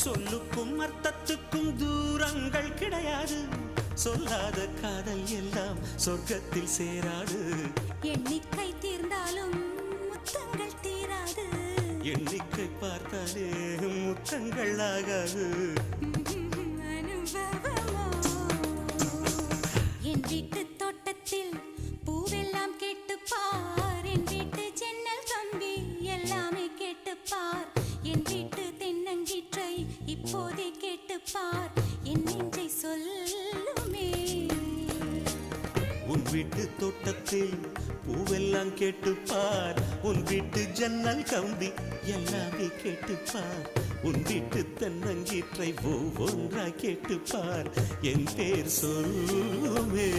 சொல்லுக்கும் அர்த்தத்துக்கும் தூரங்கள் கிடையாது. சொல்லாத காதல் எல்லாம் சொர்க்கத்தில் சேராது. எண்ணிக்கை தீர்ந்தாலும் முத்தங்கள் தீராது. எண்ணிக்கை பார்த்தாலே முத்தங்கள் ஆகாது. என் வீட்டு தோட்டத்தில் பூவெல்லாம் கேட்டுப்பார். என் வீட்டு ஜன்னல் கம்பி எல்லாமே கேட்டுப்பார். என் வீட்டு தென்னங்கீற்றை இப்போதே கேட்டுப்பார். என் நெஞ்சை சொல்லுமே. உன் வீட்டு தோட்டத்தில் பூவெல்லாம் கேட்டுப்பார். உன் வீட்டு ஜன்னல் கம்பி எல்லாமே கேட்டுப்பார். உன் வீட்டு தென்னங்கீற்றை ஒவ்வொன்றா கேட்டுப்பார். என் பேர் சொல்லுமே.